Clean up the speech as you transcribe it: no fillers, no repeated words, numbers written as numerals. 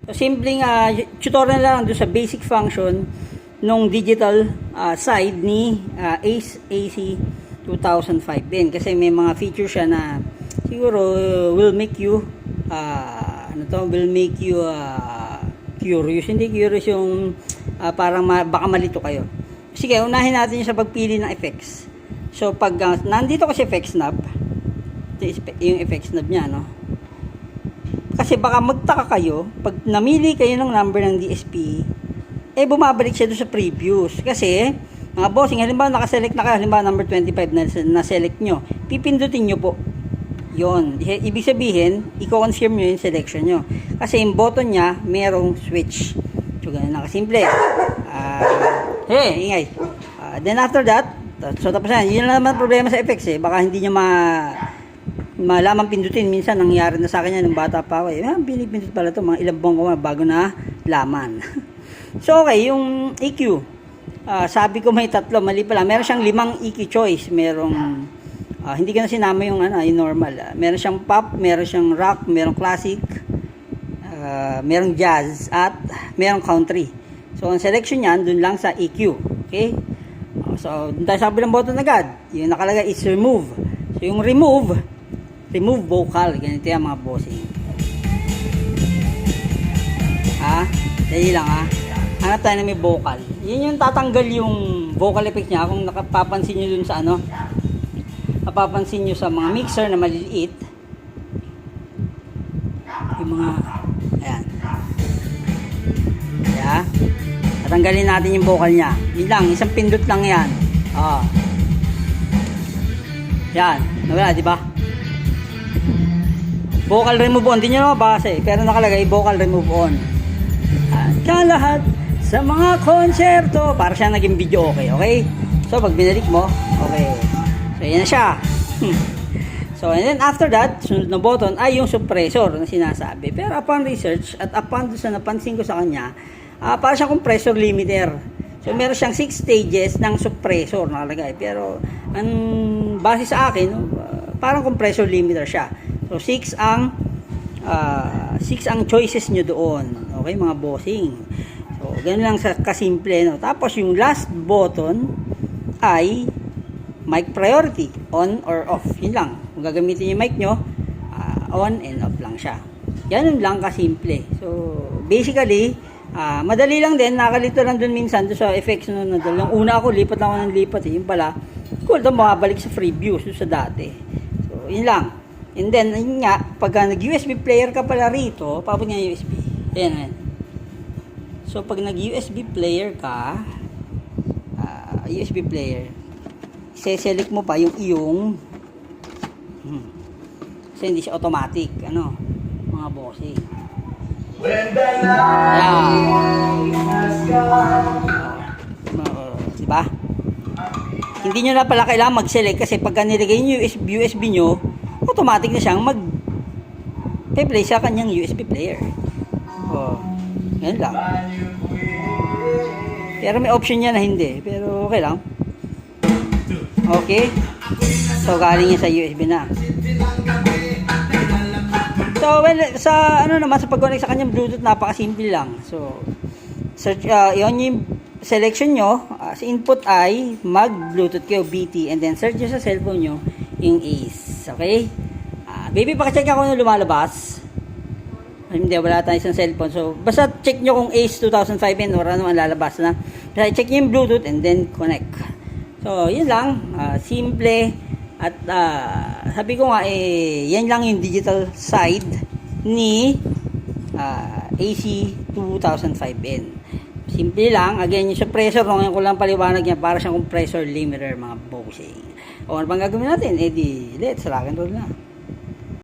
So, simpleng tutorial lang doon sa basic function nung digital side ni Ace AC 2005 din. Kasi may mga features siya na siguro will make you will make you curious. Hindi curious yung parang baka malito kayo. Sige, unahin natin yung sa pagpili ng effects. So, pag nandito kasi effects knob, yung effects knob niya, no? Kasi baka magtaka kayo, pag namili kayo ng number ng DSP, bumabalik siya doon sa previous. Kasi, mga bossing, halimbawa nakaselect na kayo, halimbawa number 25 na select nyo, pipindutin nyo po. Yon. Ibig sabihin, i-confirm nyo yung selection nyo. Kasi yung button niya, merong switch. So, ganun nakasimple. Ingay. Then after that, so tapos na, yun lang naman problema sa effects Baka hindi nyo malaman pindutin. Minsan nangyari na sa akin yan nung bata pa ako pinipindut pala ito, mga ilang buwan ko bago na laman. So okay, yung EQ, sabi ko may tatlo, mali pala. Meron siyang 5 EQ choice. Merong hindi ko na sinama yung yung normal. Meron siyang pop, meron siyang rock, merong classic, merong jazz, at merong country. So ang selection niyan dun lang sa EQ. Okay, so dun tayo sa kabilang button agad. Yung nakalagay is remove. So yung remove vocal. Ganito yan mga bossing. Dali lang hanap tayo na may vocal. Yun yung tatanggal yung vocal effect niya. Kung nakapapansin nyo dun sa napapansin nyo sa mga mixer na maliliit, yung mga ayan, tatanggalin natin yung vocal niya. Yun lang, isang pindot lang yan. Yan, nawala, diba? Vocal remove on, hindi nyo na mabasa pero nakalagay vocal remove on. At lahat sa mga konserto, para siya naging video okay? So pag binalik mo, okay. So yan na siya. So and then after that, sunod na button ay yung suppressor na sinasabi. Pero upon research at upon sa napansin ko sa kanya, para siyang compressor limiter. So meron siyang 6 stages ng suppressor nakalagay. Pero ang base sa akin, parang compressor limiter siya. So 6 ang choices nyo doon. Okay mga bossing. So ganun lang kasimple, no? Tapos yung last button ay mic priority, on or off. Yun lang. Kung gagamitin yung mic nyo, on and off lang siya. Ganun lang kasimple. So basically, madali lang din. Nakalito lang dun minsan doon sa effects no, yung una ako, lipat lang ako ng lipat Yung pala, cool daw makabalik sa free views sa dati. So yun lang. And then, yun nga, pag nag-USB player ka pala rito, papunta nga USB. Ayan. So, pag nag-USB player ka, USB player, select mo pa yung iyong, kasi hindi siya automatic, mga bossing. Diba? Hindi nyo na pala kailangan mag-select kasi pag nilagay nyo yung USB nyo, automatic na siyang mag-play sa kanyang USB player. Ganun lang. Pero may option niya na hindi. Pero okay lang. Okay. So, galing niya sa USB na. So, well, sa sa pag-connect sa kanyang Bluetooth, napakasimple lang. So, search, yun yung selection nyo. Sa input ay mag-Bluetooth kayo, BT. And then, search nyo sa cellphone nyo yung Ace. Okay? Baby, pakicheck ako nung lumalabas. Hindi, wala tayo sa cellphone. So, basta check nyo kung Ace 2005 yan or ano ang lalabas na. Basta check nyo yung Bluetooth and then connect. So, yun lang. Simple. At sabi ko nga, yan lang yung digital side ni AC 2005N. Simple lang. Again, yung suppressor, ngayon ko lang paliwanag niya, para siyang compressor limiter, mga bossing. O ano bang gagawin natin? Let's rock and roll na.